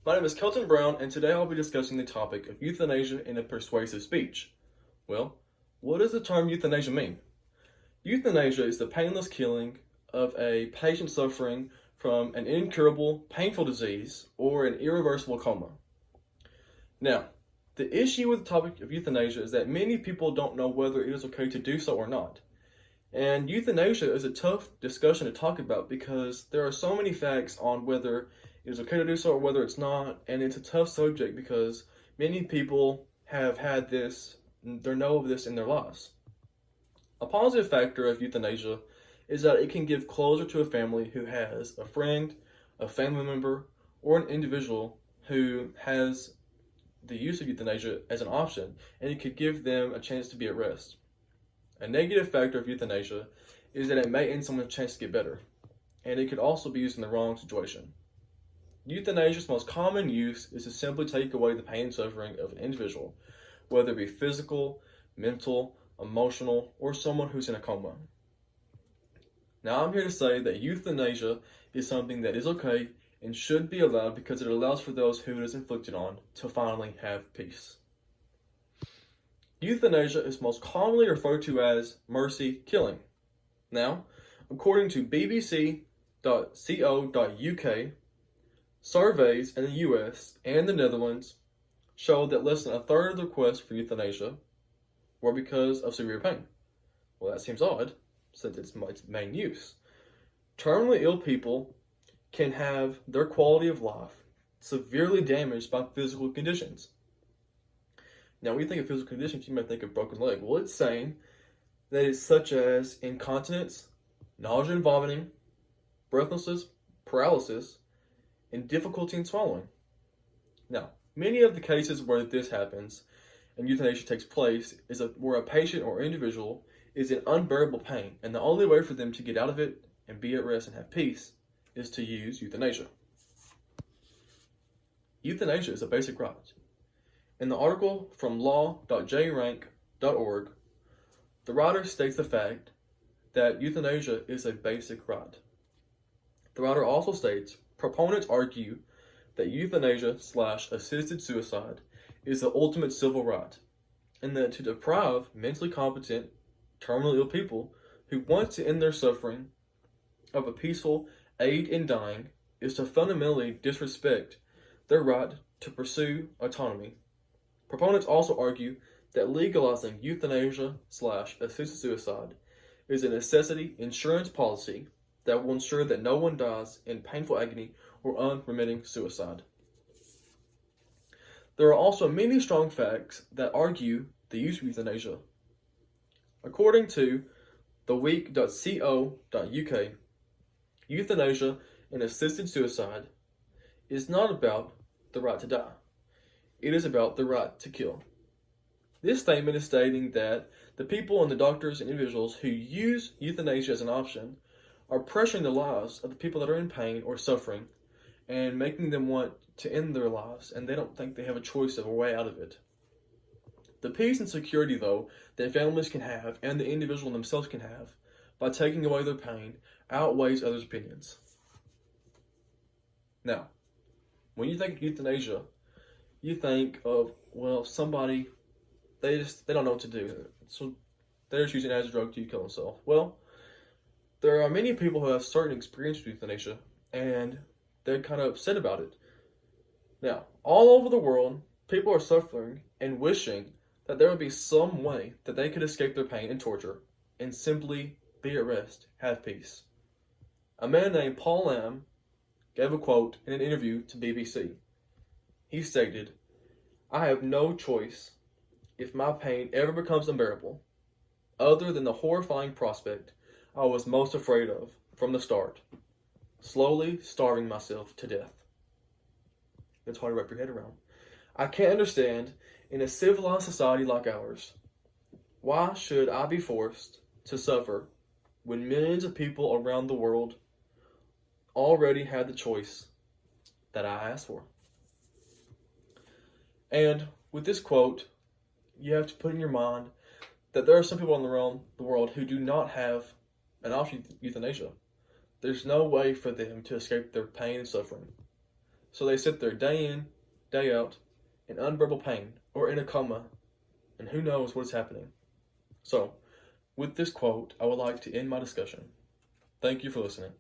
My name is Kelton Brown, and today I'll be discussing the topic of euthanasia in a persuasive speech. Well, what does the term euthanasia mean? Euthanasia is the painless killing of a patient suffering from an incurable, painful disease or an irreversible coma. Now, the issue with the topic of euthanasia is that many people don't know whether it is okay to do so or not. And euthanasia is a tough discussion to talk about because there are so many facts on whether it is okay to do so or whether it's not, and it's a tough subject because many people have had this, they know of this in their lives. A positive factor of euthanasia is that it can give closure to a family who has a friend, a family member, or an individual who has the use of euthanasia as an option, and it could give them a chance to be at rest. A negative factor of euthanasia is that it may end someone's chance to get better, and it could also be used in the wrong situation. Euthanasia's most common use is to simply take away the pain and suffering of an individual, whether it be physical, mental, emotional, or someone who's in a coma. Now, I'm here to say that euthanasia is something that is okay and should be allowed because it allows for those who it is inflicted on to finally have peace. Euthanasia is most commonly referred to as mercy killing. Now, according to bbc.co.uk, surveys in the US and the Netherlands show that less than a third of the requests for euthanasia were because of severe pain. Well, that seems odd, since it's its main use. Terminally ill people can have their quality of life severely damaged by physical conditions. Now, when you think of physical conditions, you might think of broken leg. Well, it's saying that it's such as incontinence, nausea and vomiting, breathlessness, paralysis, and difficulty in swallowing. Now, many of the cases where this happens and euthanasia takes place is where a patient or individual is in unbearable pain, and the only way for them to get out of it and be at rest and have peace is to use euthanasia. Euthanasia is a basic right. In the article from law.jrank.org, the writer states the fact that euthanasia is a basic right. The writer also states, proponents argue that euthanasia/assisted suicide is the ultimate civil right, and that to deprive mentally competent, terminally ill people who want to end their suffering of a peaceful aid in dying is to fundamentally disrespect their right to pursue autonomy. Proponents also argue that legalizing euthanasia/assisted suicide is a necessity insurance policy that will ensure that no one dies in painful agony or unremitting suicide. There are also many strong facts that argue the use of euthanasia. According to theweek.co.uk, euthanasia and assisted suicide is not about the right to die. It is about the right to kill. This statement is stating that the people and the doctors and individuals who use euthanasia as an option are pressuring the lives of the people that are in pain or suffering and making them want to end their lives, and they don't think they have a choice of a way out of it. The peace and security, though, that families can have and the individual themselves can have by taking away their pain outweighs others' opinions. Now, when you think of euthanasia, you think of, well, somebody, they don't know what to do. So they're just using it as a drug to kill themselves. Well, there are many people who have certain experience with euthanasia, and they're kind of upset about it. Now, all over the world, people are suffering and wishing that there would be some way that they could escape their pain and torture and simply be at rest, have peace. A man named Paul Lamb gave a quote in an interview to BBC. He stated, "I have no choice if my pain ever becomes unbearable, other than the horrifying prospect I was most afraid of from the start, slowly starving myself to death." It's hard to wrap your head around. I can't understand, in a civilized society like ours, why should I be forced to suffer when millions of people around the world already had the choice that I asked for? And with this quote, you have to put in your mind that there are some people around the world who do not have an option of euthanasia. There's no way for them to escape their pain and suffering. So they sit there day in, day out, in unbearable pain, or in a coma, and who knows what is happening. So, with this quote, I would like to end my discussion. Thank you for listening.